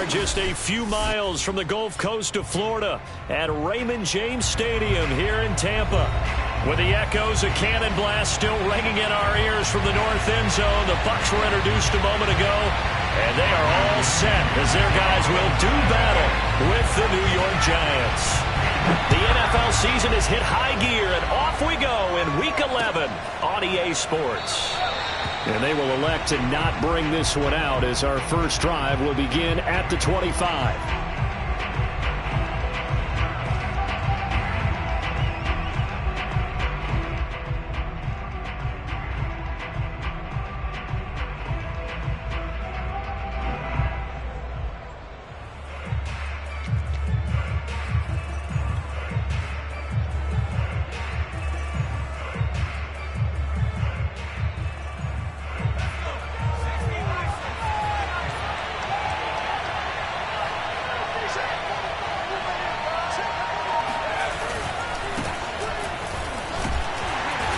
just a few miles from the Gulf Coast of Florida at Raymond James Stadium here in Tampa. With the echoes of Cannon Blast still ringing in our ears from the north end zone, the Bucs were introduced a moment ago, and they are all set as their guys will do battle with the New York Giants. The NFL season has hit high gear, and off we go in Week 11 on EA Sports. And they will elect to not bring this one out as our first drive will begin at the 25.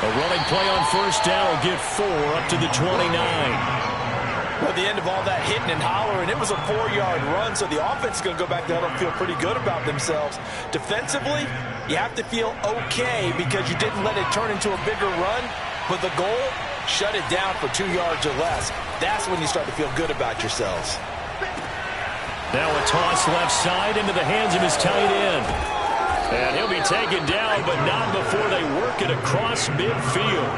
Running play on first down will get 4 up to the 29. At the end of all that hitting and hollering, it was a 4-yard run, so the offense is going to go back there and feel pretty good about themselves. Defensively, you have to feel okay because you didn't let it turn into a bigger run, but the goal, shut it down for 2 yards or less. That's when you start to feel good about yourselves. Now a toss left side into the hands of his tight end. And he'll be taken down, but not before they work it across midfield.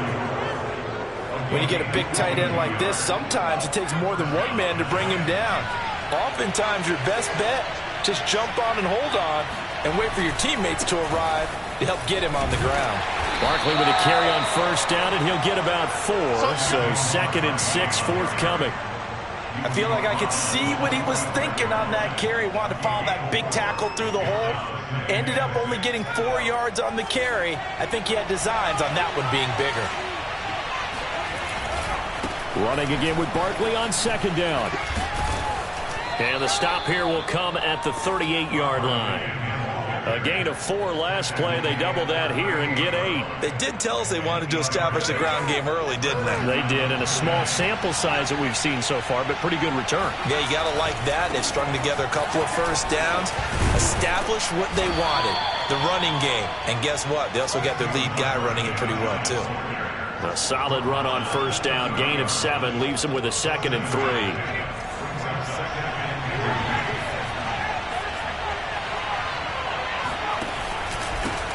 When you get a big tight end like this, sometimes it takes more than one man to bring him down. Oftentimes, your best bet, just jump on and hold on and wait for your teammates to arrive to help get him on the ground. Barkley with a carry on first down, and he'll get about 4, so 2nd and 6 forthcoming. I feel like I could see what he was thinking on that carry. Wanted to follow that big tackle through the hole. Ended up only getting 4 yards on the carry. I think he had designs on that one being bigger. Running again with Barkley on 2nd down. And the stop here will come at the 38-yard line. A gain of 4 last play. They double that here and get 8. They did tell us they wanted to establish the ground game early, didn't they? They did, in a small sample size that we've seen so far, but pretty good return. Yeah, you got to like that. They've strung together a couple of first downs, established what they wanted, the running game. And guess what? They also got their lead guy running it pretty well, too. A solid run on first down. Gain of 7 leaves them with a 2nd and 3.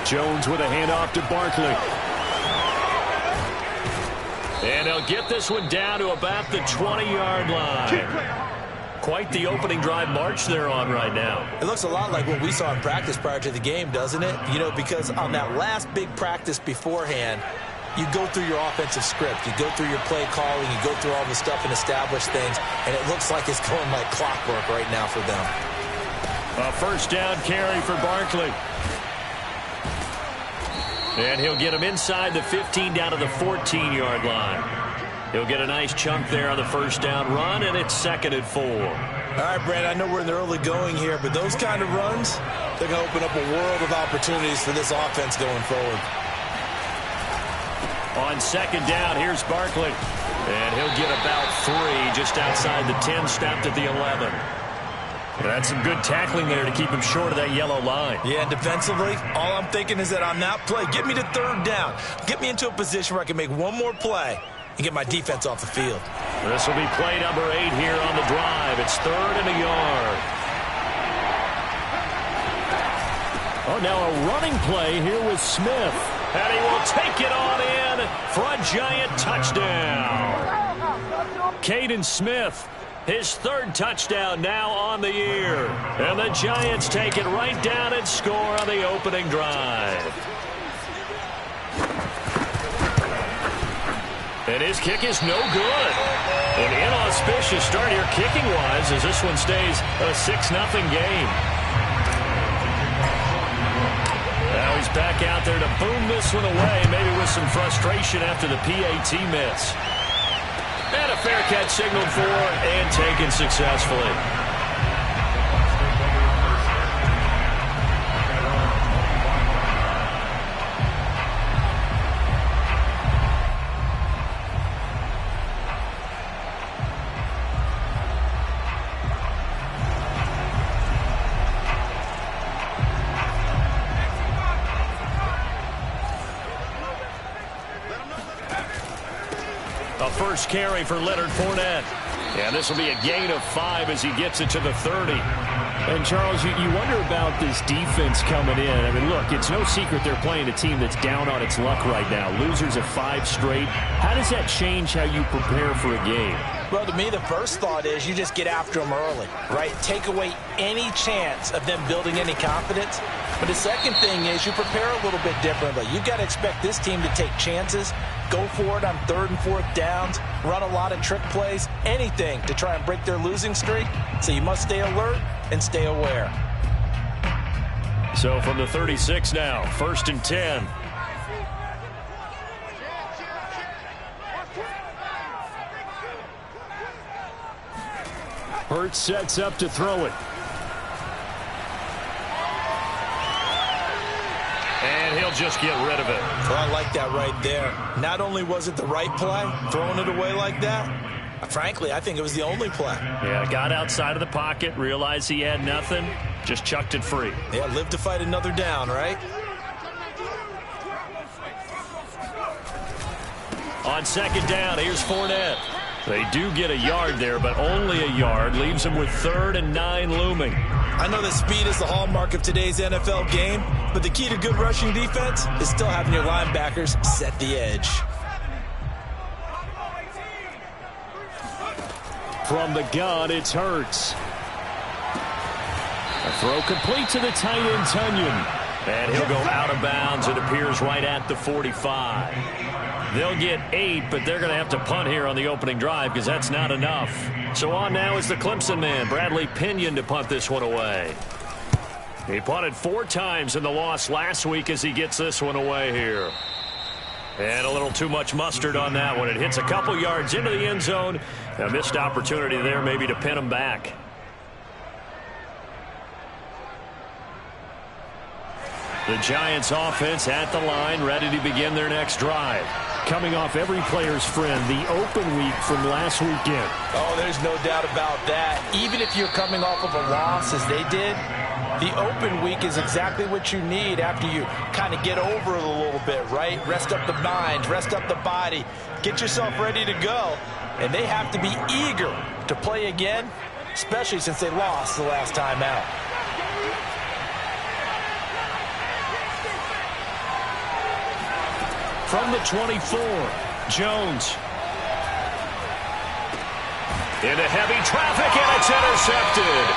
Jones with a handoff to Barkley. And they'll get this one down to about the 20-yard line. Quite the opening drive march they're on right now. It looks a lot like what we saw in practice prior to the game, doesn't it? You know, because on that last big practice beforehand, you go through your offensive script. You go through your play calling. You go through all the stuff and establish things. And it looks like it's going like clockwork right now for them. A first down carry for Barkley. And he'll get him inside the 15 down to the 14-yard line. He'll get a nice chunk there on the first down run, and it's 2nd and 4. All right, Brad, I know we're in the early going here, but those kind of runs, they're going to open up a world of opportunities for this offense going forward. On 2nd down, here's Barkley. And he'll get about 3 just outside the 10, stopped at the 11. That's some good tackling there to keep him short of that yellow line. Yeah, and defensively, all I'm thinking is that on that play, get me to 3rd down. Get me into a position where I can make one more play and get my defense off the field. This will be play number 8 here on the drive. It's 3rd and a yard. Oh, now a running play here with Smith. And he will take it on in for a Giant touchdown. Caden Smith, his 3rd touchdown now on the year. And the Giants take it right down and score on the opening drive. And his kick is no good. An inauspicious start here kicking-wise as this one stays a 6-0 game. Now he's back out there to boom this one away, maybe with some frustration after the PAT miss. And a fair catch signaled for and taken successfully. first carry for Leonard Fournette. And this will be a gain of 5 as he gets it to the 30. And, Charles, you wonder about this defense coming in. I mean, look, it's no secret they're playing a team that's down on its luck right now. Losers of 5 straight. How does that change how you prepare for a game? Well, to me, the first thought is you just get after them early, right? Take away any chance of them building any confidence. But the second thing is you prepare a little bit differently. You've got to expect this team to take chances, go for it on 3rd and 4th downs, run a lot of trick plays, anything to try and break their losing streak. So you must stay alert and stay aware. So from the 36 now, 1st and 10. Hurts sets up to throw it. And he'll just get rid of it. Well, I like that right there. Not only was it the right play, throwing it away like that, frankly, I think it was the only play. Yeah, got outside of the pocket, realized he had nothing, just chucked it free. Yeah, live to fight another down, right? On 2nd down, here's Fournette. They do get a yard there, but only a yard. Leaves them with 3rd and 9 looming. I know that speed is the hallmark of today's NFL game, but the key to good rushing defense is still having your linebackers set the edge. From the gun, it's Hurts. A throw complete to the tight end, Tunyon. And he'll go out of bounds. It appears right at the 45. They'll get 8, but they're going to have to punt here on the opening drive because that's not enough. So on now is the Clemson man, Bradley Pinion, to punt this one away. He punted 4 times in the loss last week as he gets this one away here. And a little too much mustard on that one. It hits a couple yards into the end zone. A missed opportunity there maybe to pin him back. The Giants offense at the line, ready to begin their next drive. Coming off every player's friend, the open week from last weekend. Oh, there's no doubt about that. Even if you're coming off of a loss as they did, the open week is exactly what you need after you kind of get over it a little bit, right? Rest up the mind, rest up the body, get yourself ready to go. And they have to be eager to play again, especially since they lost the last time out. From the 24, Jones. Into heavy traffic, and it's intercepted.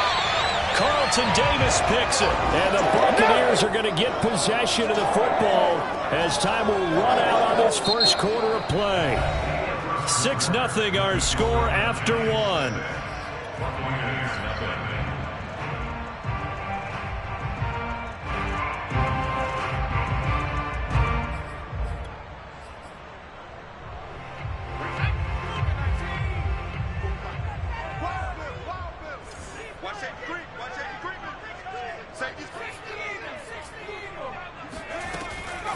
Carlton Davis picks it. And the Buccaneers are going to get possession of the football as time will run out on this first quarter of play. 6-0 our score after 1.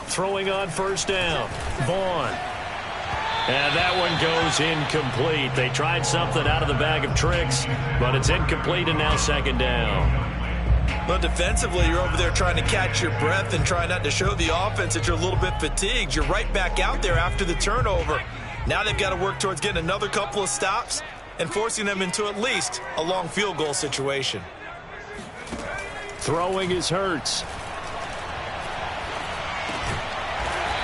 Throwing on 1st down. Vaughn. And that one goes incomplete. They tried something out of the bag of tricks, but it's incomplete and now 2nd down. Well, defensively, you're over there trying to catch your breath and try not to show the offense that you're a little bit fatigued. You're right back out there after the turnover. Now they've got to work towards getting another couple of stops and forcing them into at least a long field goal situation. Throwing is Hurts.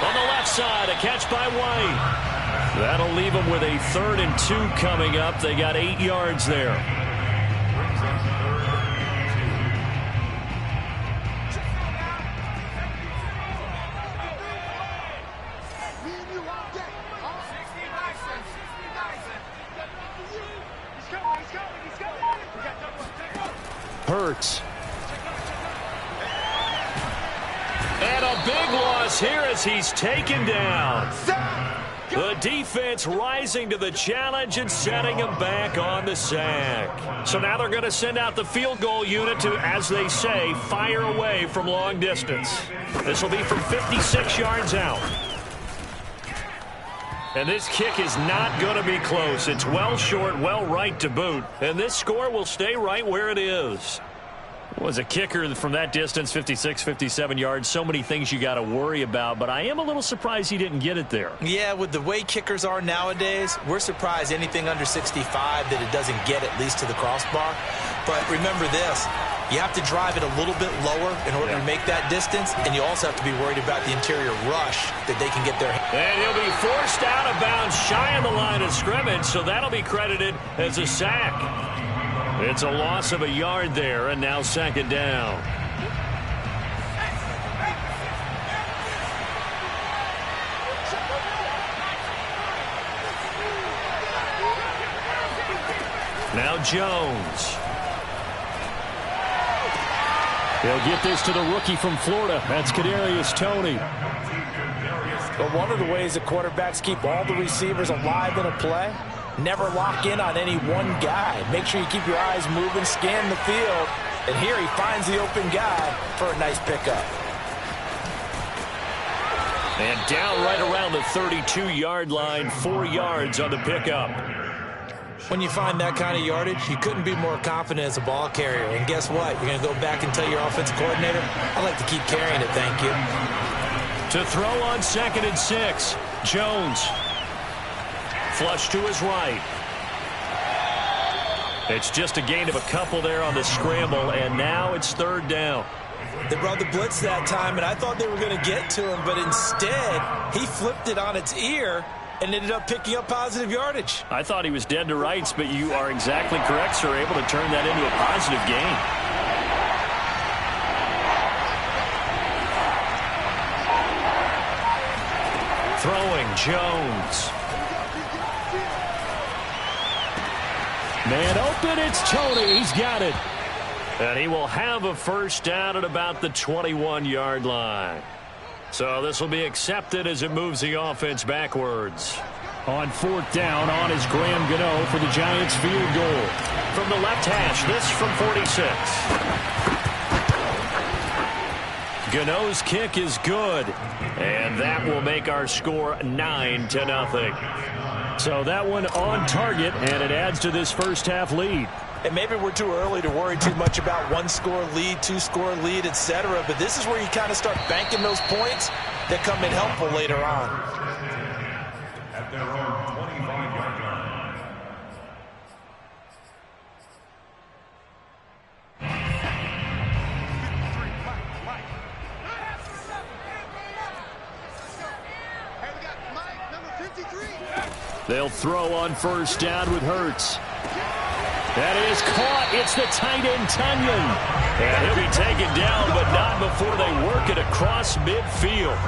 On the left side, a catch by White. That'll leave them with a 3rd and 2 coming up. They got 8 yards there. Hurts. And a big loss here as he's taken down. The defense rising to the challenge and setting him back on the sack. So now they're going to send out the field goal unit to, as they say, fire away from long distance. This will be from 56 yards out. And this kick is not going to be close. It's well short, well right to boot. And this score will stay right where it is. Was a kicker from that distance, 56, 57 yards. So many things you got to worry about, but I am a little surprised he didn't get it there. Yeah, with the way kickers are nowadays, we're surprised anything under 65 that it doesn't get at least to the crossbar. But remember this, you have to drive it a little bit lower in order to make that distance, and you also have to be worried about the interior rush that they can get their hand. And he'll be forced out of bounds shy of the line of scrimmage, so that'll be credited as a sack. It's a loss of a yard there, and now second down. Now Jones. They'll get this to the rookie from Florida. That's Kadarius Toney. But one of the ways that quarterbacks keep all the receivers alive in a play, never lock in on any one guy. Make sure you keep your eyes moving, scan the field. And here he finds the open guy for a nice pickup. And down right around the 32-yard line, 4 yards on the pickup. When you find that kind of yardage, you couldn't be more confident as a ball carrier. And guess what? You're going to go back and tell your offensive coordinator, I'd like to keep carrying it, thank you. To throw on 2nd and 6, Jones. Flush to his right. It's just a gain of a couple there on the scramble, and now it's 3rd down. They brought the blitz that time, and I thought they were going to get to him, but instead, he flipped it on its ear and ended up picking up positive yardage. I thought he was dead to rights, but you are exactly correct, sir, able to turn that into a positive gain. Throwing, Jones. Man open, it's Toney. He's got it. And he will have a first down at about the 21-yard line. So this will be accepted as it moves the offense backwards. On 4th down, on is Graham Gano for the Giants field goal. From the left hash, this from 46. Gano's kick is good. And that will make our score 9-0. So that one on target, and it adds to this first half lead. And maybe we're too early to worry too much about 1-score lead, 2-score lead, etc. But this is where you kind of start banking those points that come in helpful later on. At their own 25-yard line. They'll throw on first down with Hurts. That is caught. It's the tight end, Tunyon. And he'll be taken down, but not before they work it across midfield.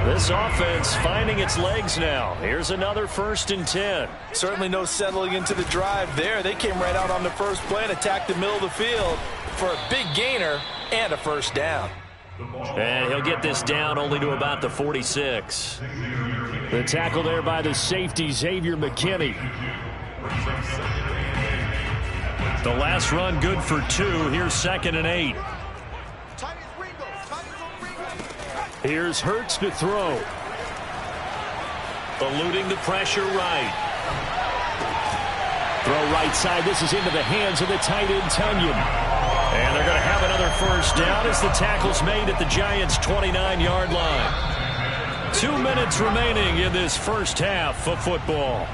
This offense finding its legs now. Here's another 1st and 10. Certainly no settling into the drive there. They came right out on the first play and attacked the middle of the field for a big gainer and a first down. And he'll get this down only to about the 46. The tackle there by the safety, Xavier McKinney. The last run good for 2. Here's 2nd and 8. Here's Hurts to throw. Eluding the pressure right. Throw right side. This is into the hands of the tight end, Tunyon. And they're going to have another first down as the tackle's made at the Giants' 29-yard line. 2 minutes remaining in this first half of football.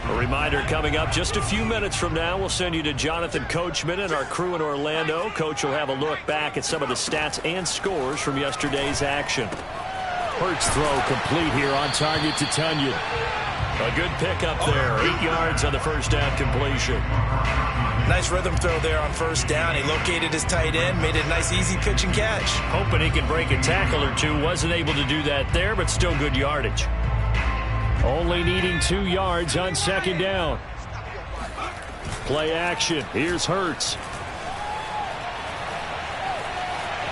A reminder coming up just a few minutes from now, we'll send you to Jonathan Coachman and our crew in Orlando. Coach will have a look back at some of the stats and scores from yesterday's action. Hurts throw complete here on target to Tunyon. A good pickup there. 8 yards on the first down completion. Nice rhythm throw there on first down. He located his tight end, made it a nice easy pitch and catch. Hoping he can break a tackle or two. Wasn't able to do that there, but still good yardage. Only needing 2 yards on 2nd down. Play action. Here's Hurts.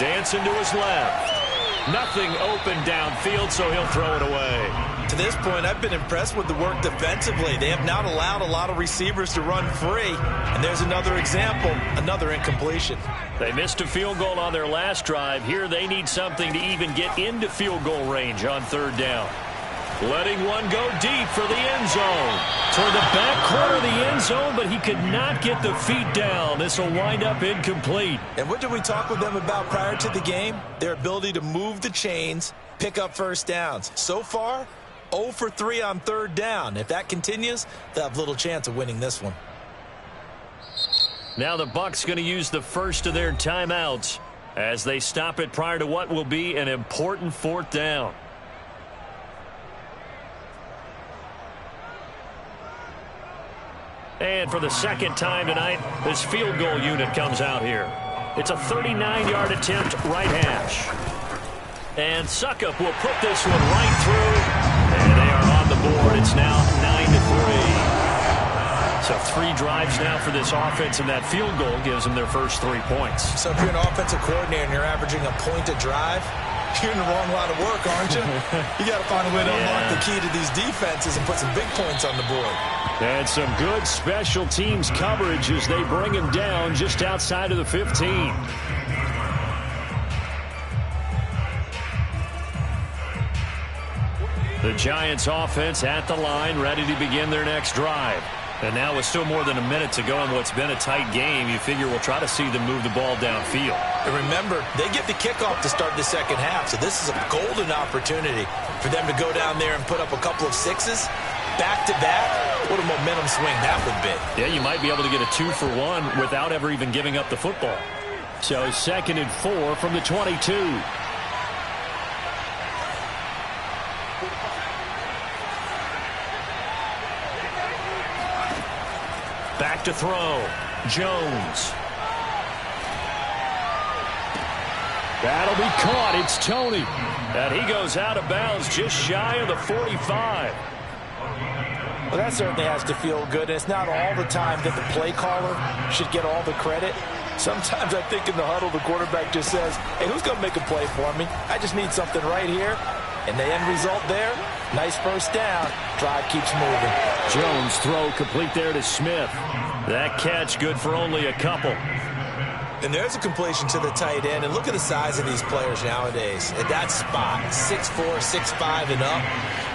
Dancing to his left. Nothing open downfield, so he'll throw it away. To this point, I've been impressed with the work defensively. They have not allowed a lot of receivers to run free. And there's another example, another incompletion. They missed a field goal on their last drive. Here they need something to even get into field goal range on 3rd down. letting one go deep for the end zone. Toward the back corner of the end zone, but he could not get the feet down. This will wind up incomplete. And what did we talk with them about prior to the game? Their ability to move the chains, pick up first downs. So far, 0 for 3 on third down. If that continues, they'll have little chance of winning this one. Now the Bucs going to use the first of their timeouts as they stop it prior to what will be an important fourth down. And for the second time tonight, this field goal unit comes out here. It's a 39-yard attempt, right hash. And Succop will put this one right through. And they are on the board. It's now 9-3. So 3 drives now for this offense, and that field goal gives them their first 3 points. So if you're an offensive coordinator and you're averaging a point a drive, you're in the wrong line of work, aren't you? You got to find a way to unlock the key to these defenses and put some big points on the board. And some good special teams coverage as they bring him down just outside of the 15. The Giants offense at the line, ready to begin their next drive. And now with still more than a minute to go in what's been a tight game, you figure we'll try to see them move the ball downfield. And remember, they get the kickoff to start the second half, so this is a golden opportunity for them to go down there and put up a couple of sixes back-to-back. What a momentum swing that would be. Yeah, you might be able to get a 2-for-1 without ever even giving up the football. So 2nd and 4 from the 22. Back to throw. Jones. That'll be caught. It's Toney. And he goes out of bounds just shy of the 45. Well, that certainly has to feel good. And it's not all the time that the play caller should get all the credit. Sometimes I think in the huddle, the quarterback just says, hey, who's going to make a play for me? I just need something right here. And the end result there, nice first down. Drive keeps moving. Jones throw complete there to Smith. That catch good for only a couple. And there's a completion to the tight end. And look at the size of these players nowadays. At that spot, 6'4", 6'5", and up.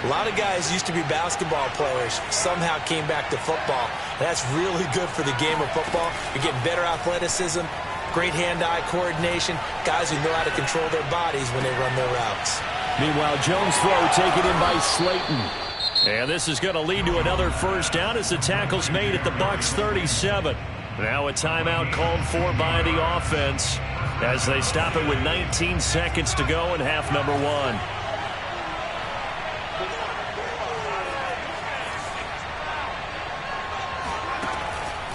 A lot of guys used to be basketball players, somehow came back to football. And that's really good for the game of football. You're getting better athleticism, great hand-eye coordination, guys who know how to control their bodies when they run their routes. Meanwhile, Jones' throw taken in by Slayton. And this is going to lead to another first down as the tackle's made at the Bucs 37. Now a timeout called for by the offense as they stop it with 19 seconds to go in half number 1.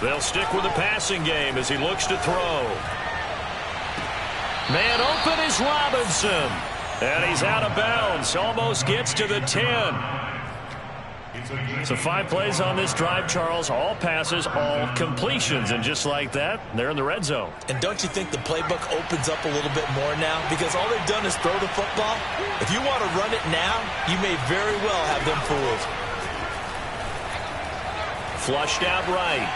They'll stick with the passing game as he looks to throw. Man open is Robinson. And he's out of bounds. Almost gets to the 10. So 5 plays on this drive, Charles. All passes, all completions. And just like that, they're in the red zone. And don't you think the playbook opens up a little bit more now? Because all they've done is throw the football. If you want to run it now, you may very well have them fooled. Flushed out right.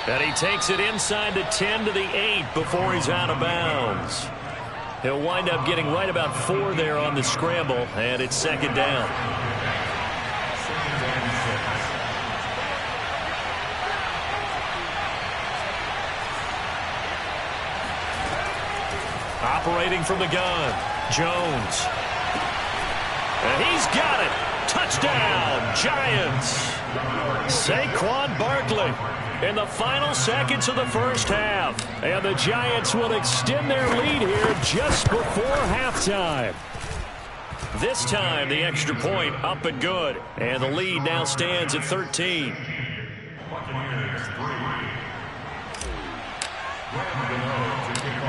And he takes it inside the 10 to the 8 before he's out of bounds. He'll wind up getting right about 4 there on the scramble, and it's 2nd down. Operating from the gun, Jones. And he's got it. Touchdown, Giants. Saquon Barkley in the final seconds of the first half. And the Giants will extend their lead here just before halftime. This time, the extra point up and good. And the lead now stands at 13.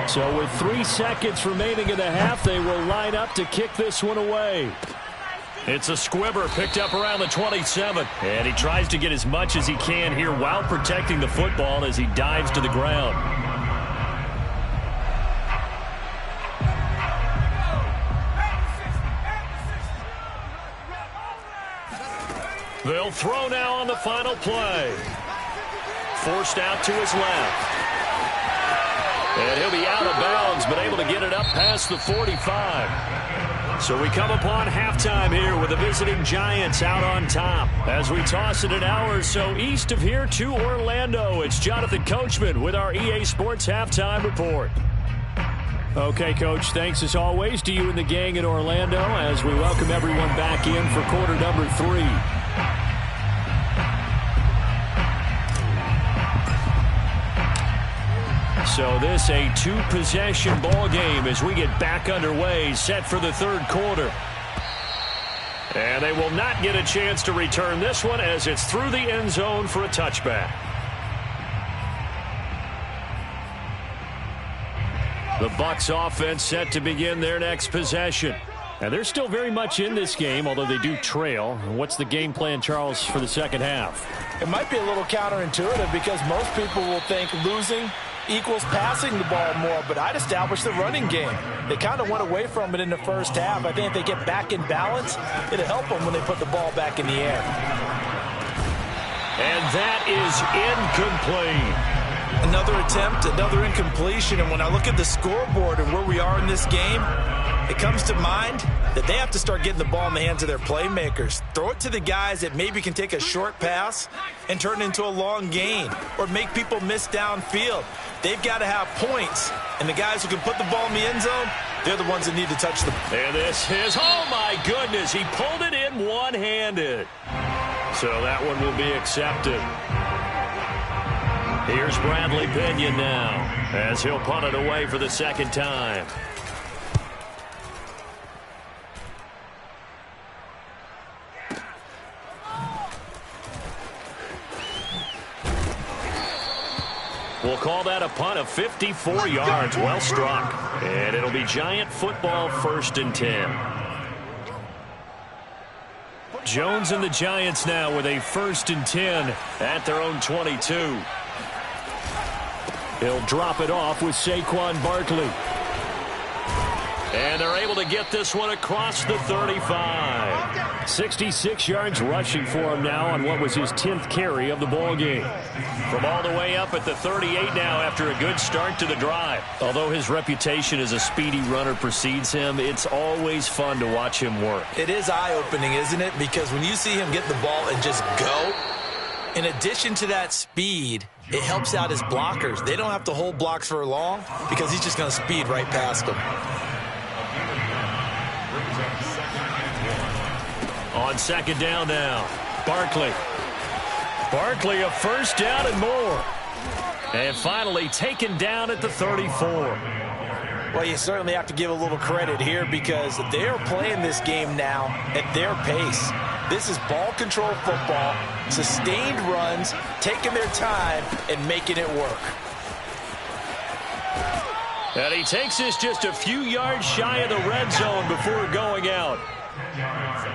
So with 3 seconds remaining in the half, they will line up to kick this one away. It's a squibber picked up around the 27. And he tries to get as much as he can here while protecting the football as he dives to the ground. They'll throw now on the final play. Forced out to his left. And he'll be out of bounds, but able to get it up past the 45. So we come upon halftime here with the visiting Giants out on top. As we toss it an hour or so east of here to Orlando, it's Jonathan Coachman with our EA Sports Halftime Report. Okay, Coach, thanks as always to you and the gang in Orlando as we welcome everyone back in for quarter number 3. So this a 2-possession ball game as we get back underway, set for the third quarter. And they will not get a chance to return this one as it's through the end zone for a touchback. The Bucs offense set to begin their next possession. And they're still very much in this game, although they do trail. What's the game plan, Charles, for the second half? It might be a little counterintuitive because most people will think losing equals passing the ball more, but I'd establish the running game. They kind of went away from it in the first half. I think if they get back in balance, it'll help them when they put the ball back in the air. And that is incomplete. Another attempt, another incompletion, and when I look at the scoreboard and where we are in this game, it comes to mind that they have to start getting the ball in the hands of their playmakers. Throw it to the guys that maybe can take a short pass and turn it into a long gain or make people miss downfield. They've got to have points, and the guys who can put the ball in the end zone, they're the ones that need to touch the ball. And this is, oh my goodness, he pulled it in one-handed. So that one will be accepted. Here's Bradley Pinion now as he'll punt it away for the second time. We'll call that a punt of 54 yards. Well struck. And it'll be Giant football, 1st and 10. Jones and the Giants now with a 1st and 10 at their own 22. He'll drop it off with Saquon Barkley. And they're able to get this one across the 35. 66 yards rushing for him now on what was his 10th carry of the ball game. From all the way up at the 38 now after a good start to the drive. Although his reputation as a speedy runner precedes him, it's always fun to watch him work. It is eye-opening, isn't it? Because when you see him get the ball and just go, in addition to that speed, it helps out his blockers. They don't have to hold blocks for long because he's just going to speed right past them. On second down now, Barkley. Barkley a 1st down and more. And finally taken down at the 34. Well, you certainly have to give a little credit here because they're playing this game now at their pace. This is ball control football, sustained runs, taking their time and making it work. And he takes this just a few yards shy of the red zone before going out.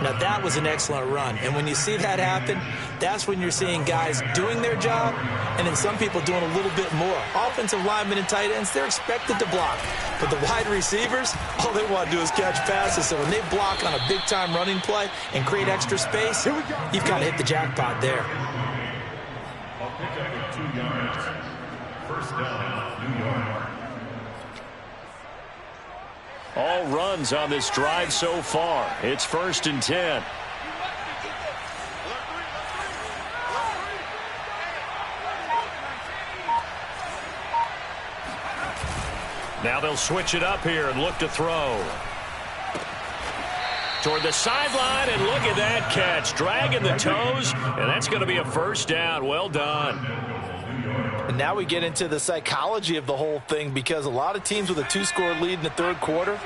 Now, that was an excellent run. And when you see that happen, that's when you're seeing guys doing their job and then some people doing a little bit more. Offensive linemen and tight ends, they're expected to block. But the wide receivers, all they want to do is catch passes. So when they block on a big-time running play and create extra space, you've kind of hit the jackpot there. I'll pick up with 2 yards. 1st down, New York. All runs on this drive so far. It's 1st and 10. Now they'll switch it up here and look to throw. Toward the sideline, and look at that catch. Dragging the toes, and that's going to be a 1st down. Well done. And now we get into the psychology of the whole thing because a lot of teams with a 2-score lead in the third quarter,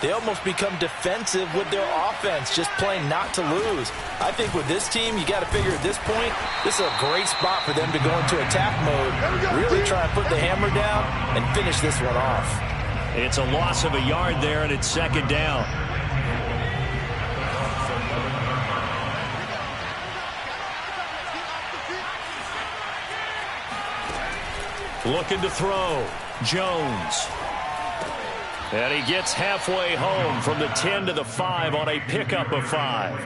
they almost become defensive with their offense, just playing not to lose. I think with this team, you got to figure at this point, this is a great spot for them to go into attack mode, really try and put the hammer down and finish this one off. It's a loss of a yard there, and it's 2nd down. Looking to throw. Jones. And he gets halfway home from the 10 to the 5 on a pickup of 5.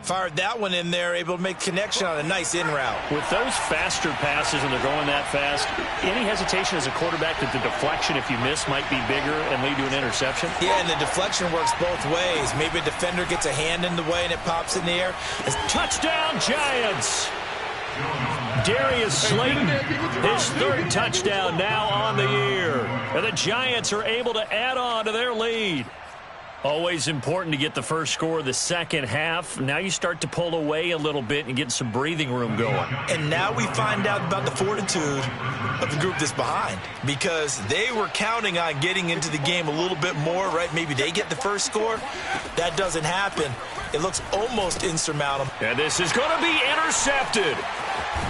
Fired that one in there, able to make connection on a nice in route. With those faster passes and they're going that fast, any hesitation as a quarterback that the deflection, if you miss, might be bigger and lead to an interception? Yeah, and the deflection works both ways. Maybe a defender gets a hand in the way and it pops in the air. Touchdown, Giants! Darius Slayton, his third touchdown now on the year. And the Giants are able to add on to their lead. Always important to get the first score of the second half. Now you start to pull away a little bit and get some breathing room going. And now we find out about the fortitude of the group that's behind, because they were counting on getting into the game a little bit more, right? Maybe they get the first score. That doesn't happen. It looks almost insurmountable. And this is going to be intercepted.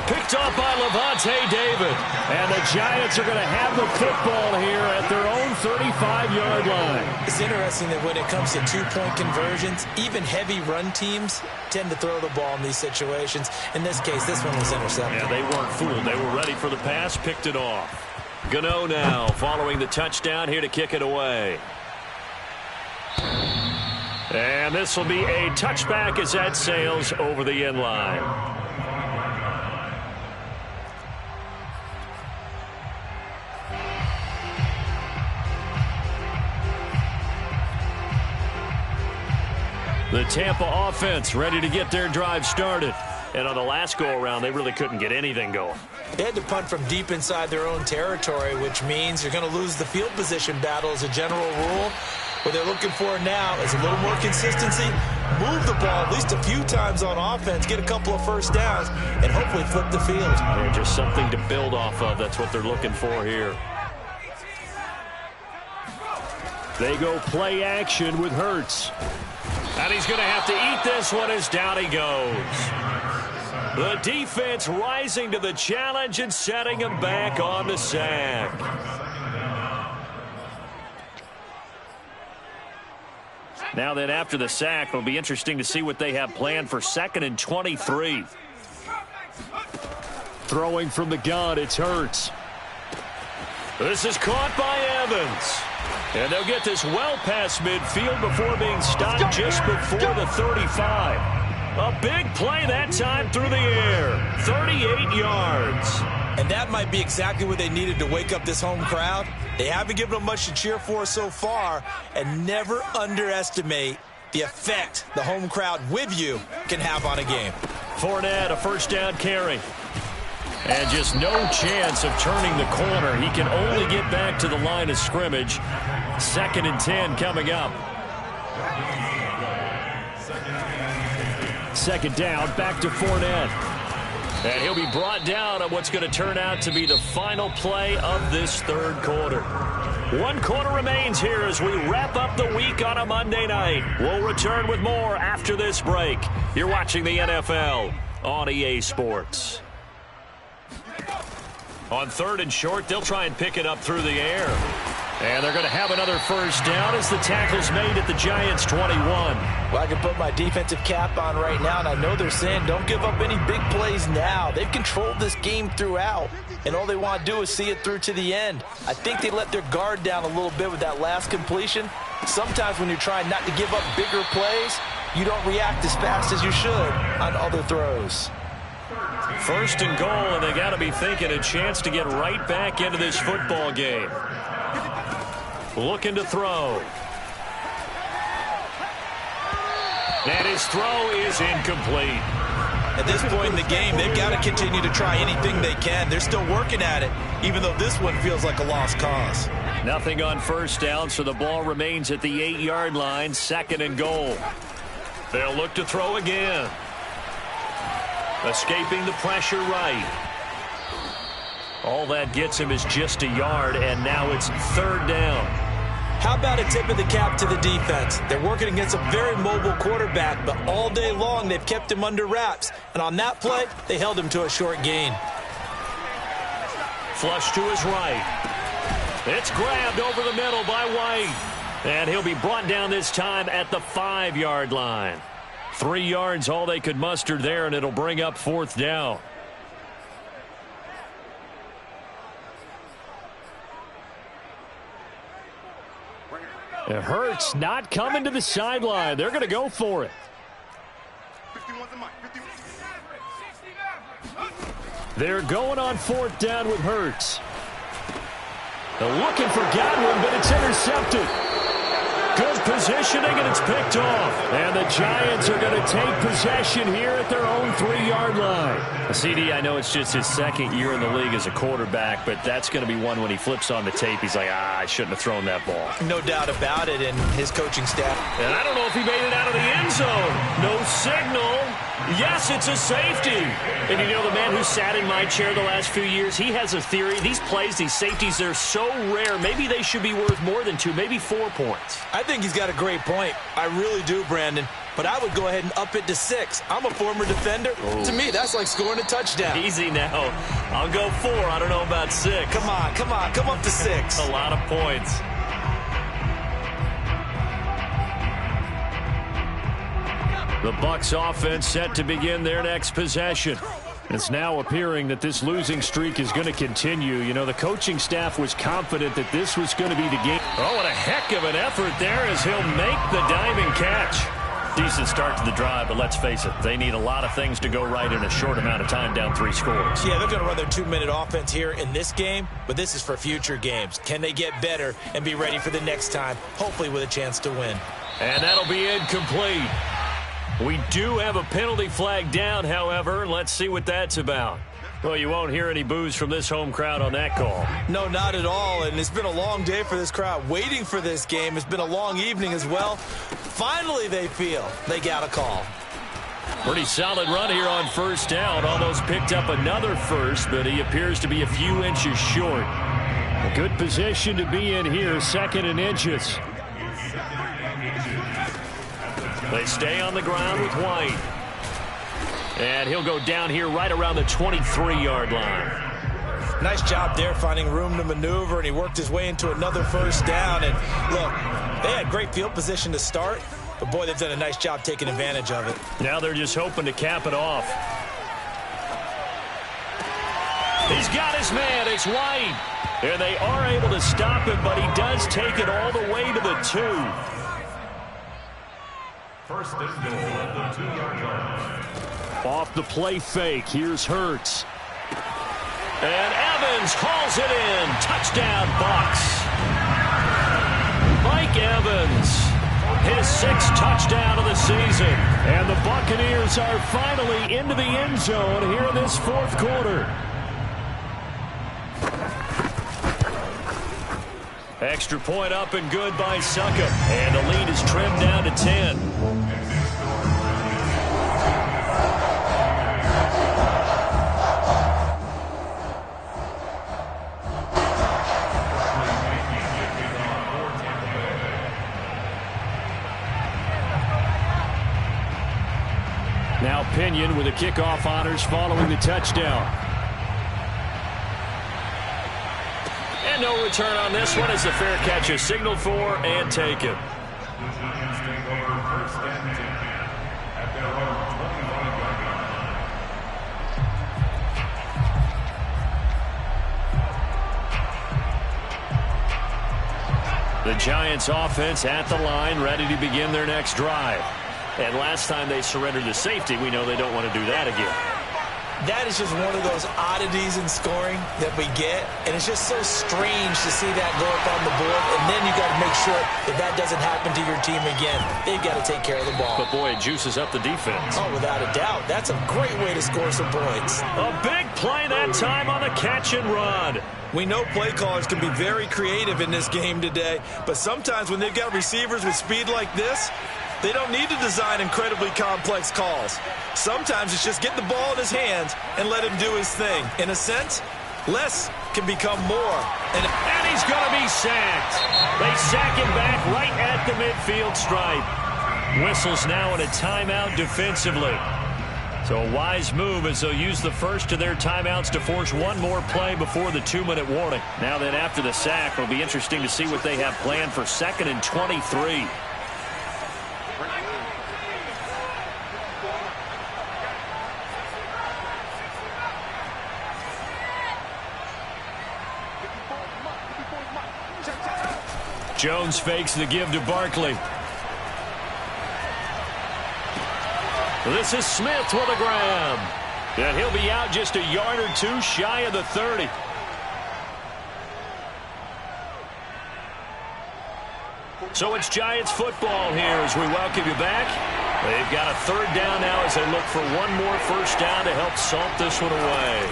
Picked off by Lavonte David. And the Giants are going to have the football here at their own 35-yard line. It's interesting that when it comes to two-point conversions, even heavy run teams tend to throw the ball in these situations. In this case, this one was intercepted. Yeah, they weren't fooled. They were ready for the pass, picked it off. Gano now following the touchdown here to kick it away. And this will be a touchback as that sails over the end line. The Tampa offense ready to get their drive started. And on the last go-around, they really couldn't get anything going. They had to punt from deep inside their own territory, which means you're going to lose the field position battle as a general rule. What they're looking for now is a little more consistency, move the ball at least a few times on offense, get a couple of first downs, and hopefully flip the field. Yeah, just something to build off of. That's what they're looking for here. They go play action with Hurts. And he's going to have to eat this one as down he goes. The defense rising to the challenge and setting him back on the sack. Now then, after the sack, it'll be interesting to see what they have planned for 2nd and 23. Throwing from the gun, it's Hurts. This is caught by Evans. And they'll get this well past midfield before being stopped just before the 35. A big play that time through the air. 38 yards. And that might be exactly what they needed to wake up this home crowd. They haven't given them much to cheer for so far, and never underestimate the effect the home crowd with you can have on a game. Fournette, a first down carry. And just no chance of turning the corner. He can only get back to the line of scrimmage. 2nd and 10 coming up. 2nd down, back to Fournette. And he'll be brought down on what's going to turn out to be the final play of this third quarter. 1 quarter remains here as we wrap up the week on a Monday night. We'll return with more after this break. You're watching the NFL on EA Sports. On 3rd and short, they'll try and pick it up through the air. And they're going to have another first down as the tackle's made at the Giants' 21. Well, I can put my defensive cap on right now, and I know they're saying don't give up any big plays now. They've controlled this game throughout, and all they want to do is see it through to the end. I think they let their guard down a little bit with that last completion. Sometimes when you're trying not to give up bigger plays, you don't react as fast as you should on other throws. 1st and goal, and they got to be thinking a chance to get right back into this football game. Looking to throw. And his throw is incomplete. At this point in the game, they've got to continue to try anything they can. They're still working at it, even though this one feels like a lost cause. Nothing on first down, so the ball remains at the 8-yard line, 2nd and goal. They'll look to throw again. Escaping the pressure right. All that gets him is just a yard, and now it's 3rd down. How about a tip of the cap to the defense? They're working against a very mobile quarterback, but all day long they've kept him under wraps. And on that play, they held him to a short gain. Flush to his right. It's grabbed over the middle by White. And he'll be brought down this time at the 5-yard line. 3 yards all they could muster there, and it'll bring up 4th down. It hurts not coming to the sideline. They're going to go for it. They're going on 4th down with Hurts. They're looking for Godwin, but it's intercepted. Good positioning, and it's picked off. And the Giants are going to take possession here at their own 3-yard line. CD, I know it's just his 2nd year in the league as a quarterback, but that's going to be one when he flips on the tape. He's like, I shouldn't have thrown that ball. No doubt about it, and his coaching staff. And I don't know if he made it out of the end zone. No signal. Yes, it's a safety. And you know, the man who sat in my chair the last few years, he has a theory. These plays, these safeties, they're so rare. Maybe they should be worth more than 2, maybe 4 points. I think he's got a great point. I really do, Brandon. But I would go ahead and up it to 6. I'm a former defender. Oh. To me, that's like scoring a touchdown. Easy now. I'll go 4. I don't know about 6. Come on. Come up to 6. A lot of points. The Bucs offense set to begin their next possession. It's now appearing that this losing streak is going to continue. You know, the coaching staff was confident that this was going to be the game. Oh, what a heck of an effort there as he'll make the diving catch. Decent start to the drive, but let's face it, they need a lot of things to go right in a short amount of time, down 3 scores. Yeah, they're going to run their 2-minute offense here in this game, but this is for future games. Can they get better and be ready for the next time, hopefully with a chance to win? And that'll be incomplete. We do have a penalty flag down, however. Let's see what that's about. Well, you won't hear any boos from this home crowd on that call. No, not at all, and it's been a long day for this crowd waiting for this game. It's been a long evening as well. Finally, they feel they got a call. Pretty solid run here on 1st down. Almost picked up another first, but he appears to be a few inches short. A good position to be in here, 2nd and inches. They stay on the ground with White. And he'll go down here right around the 23-yard line. Nice job there finding room to maneuver, and he worked his way into another 1st down. And look, they had great field position to start, but boy, they've done a nice job taking advantage of it. Now they're just hoping to cap it off. He's got his man. It's White. And they are able to stop him, but he does take it all the way to the 2. 1st and goal at the 2-yard line. Off the play fake, here's Hurts. And Evans hauls it in. Touchdown, Bucs. Mike Evans, his 6th touchdown of the season. And the Buccaneers are finally into the end zone here in this 4th quarter. Extra point up and good by Succop. And the lead is trimmed down to 10. Now Pinion with the kickoff honors following the touchdown. And no return on this one as the fair catch is signaled for and taken. The Giants take over 1st and 10 at their own 25-yard line. The Giants offense at the line, ready to begin their next drive. And last time they surrendered the safety, we know they don't want to do that again. That is just one of those oddities in scoring that we get, and it's just so strange to see that go up on the board, and then you got to make sure that that doesn't happen to your team again. They've got to take care of the ball. But boy, it juices up the defense. Oh, without a doubt. That's a great way to score some points. A big play that time on the catch and run. We know play callers can be very creative in this game today, but sometimes when they've got receivers with speed like this, they don't need to design incredibly complex calls. Sometimes it's just get the ball in his hands and let him do his thing. In a sense, less can become more. And he's going to be sacked. They sack him back right at the midfield stripe. Whistles now in a timeout defensively. So a wise move as they'll use the first of their timeouts to force one more play before the 2-minute warning. Now then after the sack, it'll be interesting to see what they have planned for 2nd and 23. Jones fakes the give to Barkley. This is Smith with a grab. And he'll be out just a yard or two shy of the 30. So it's Giants football here as we welcome you back. They've got a third down now as they look for one more first down to help salt this one away.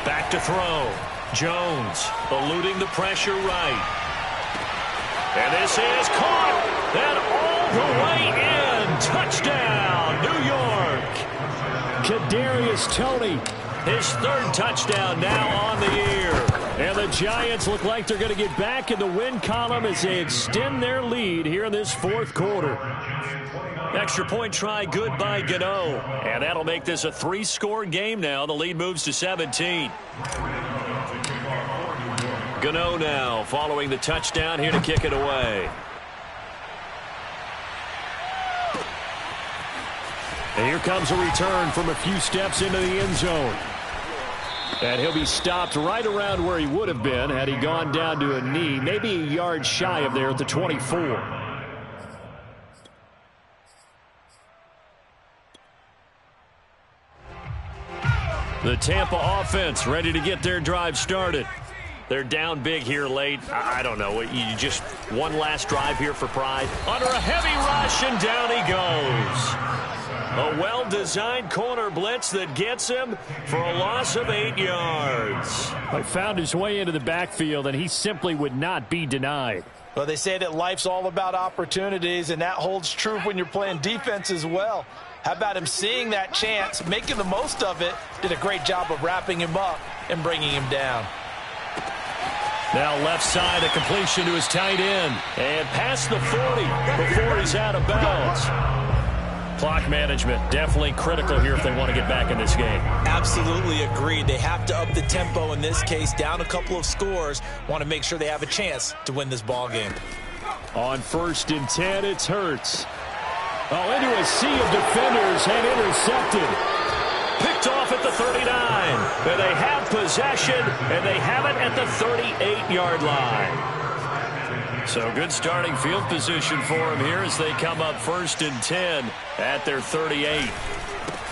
Back to throw. Jones eluding the pressure right. And this is caught. And all the way in. Touchdown, New York. Kadarius Toney. His third touchdown now on the year. And the Giants look like they're going to get back in the win column as they extend their lead here in this fourth quarter. Extra point try good by Gano. And that'll make this a 3-score game now. The lead moves to 17. Gano now following the touchdown here to kick it away. And here comes a return from a few steps into the end zone. And he'll be stopped right around where he would have been had he gone down to a knee, maybe a yard shy of there at the 24. The Tampa offense ready to get their drive started. They're down big here late. I don't know. You just one last drive here for pride. Under a heavy rush, and down he goes. A well-designed corner blitz that gets him for a loss of 8 yards. He found his way into the backfield, and he simply would not be denied. Well, they say that life's all about opportunities, and that holds true when you're playing defense as well. How about him seeing that chance, making the most of it, did a great job of wrapping him up and bringing him down. Now left side, a completion to his tight end. And past the 40 before he's out of bounds. Clock management definitely critical here if they want to get back in this game. Absolutely agreed. They have to up the tempo in this case, down a couple of scores. Want to make sure they have a chance to win this ball game. On 1st and 10, it's Hurts. Oh, into a sea of defenders and intercepted. Picked off at the 39. And they have possession, and they have it at the 38-yard line. So good starting field position for him here as they come up 1st and 10 at their 38.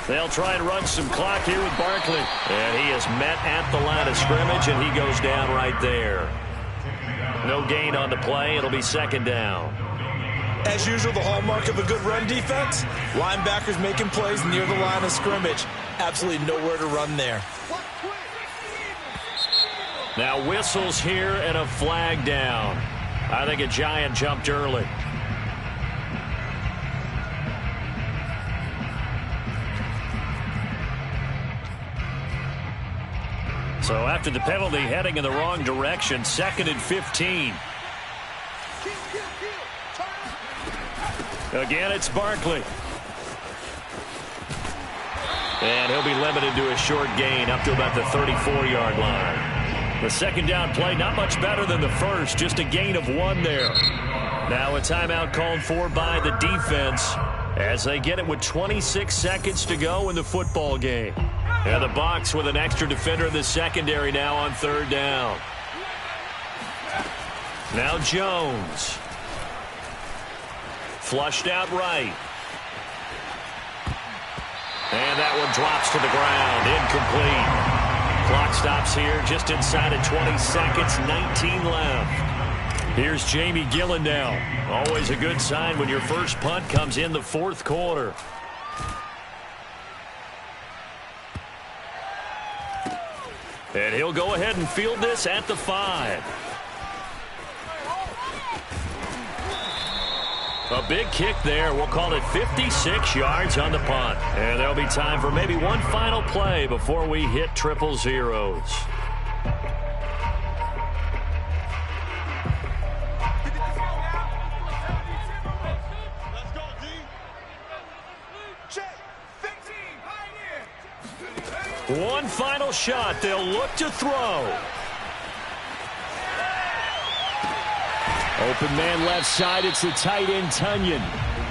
They'll try and run some clock here with Barkley. And he is met at the line of scrimmage, and he goes down right there. No gain on the play. It'll be 2nd down. As usual, the hallmark of a good run defense, linebackers making plays near the line of scrimmage. Absolutely nowhere to run there. Now whistles here and a flag down. I think a Giant jumped early. So after the penalty, heading in the wrong direction, 2nd and 15. Again, it's Barkley. And he'll be limited to a short gain up to about the 34-yard line. The 2nd down play, not much better than the first, just a gain of 1 there. Now a timeout called for by the defense as they get it with 26 seconds to go in the football game. And the Bucs with an extra defender in the secondary now on 3rd down. Now Jones. Flushed out right. And that one drops to the ground. Incomplete. Clock stops here just inside of 20 seconds. 19 left. Here's Jamie Gillen now. Always a good sign when your first punt comes in the 4th quarter. And he'll go ahead and field this at the 5. A big kick there. We'll call it 56 yards on the punt. And there'll be time for maybe one final play before we hit 000. One final shot. They'll look to throw. Open man left side. It's the tight end, Tunyon.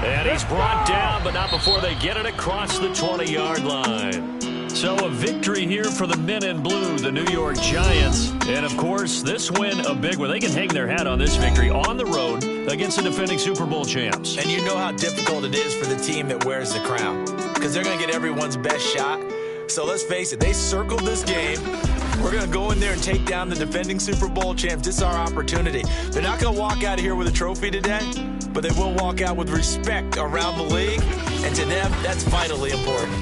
And he's brought down, but not before they get it across the 20-yard line. So a victory here for the men in blue, the New York Giants. And, of course, this win, a big one. They can hang their hat on this victory on the road against the defending Super Bowl champs. And you know how difficult it is for the team that wears the crown, because they're going to get everyone's best shot. So let's face it, they circled this game. We're going to go in there and take down the defending Super Bowl champs. This is our opportunity. They're not going to walk out of here with a trophy today, but they will walk out with respect around the league, and to them, that's vitally important.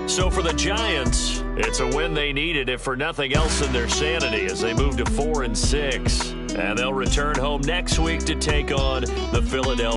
So for the Giants, it's a win they needed, if for nothing else in their sanity, as they move to 4-6. And they'll return home next week to take on the Philadelphia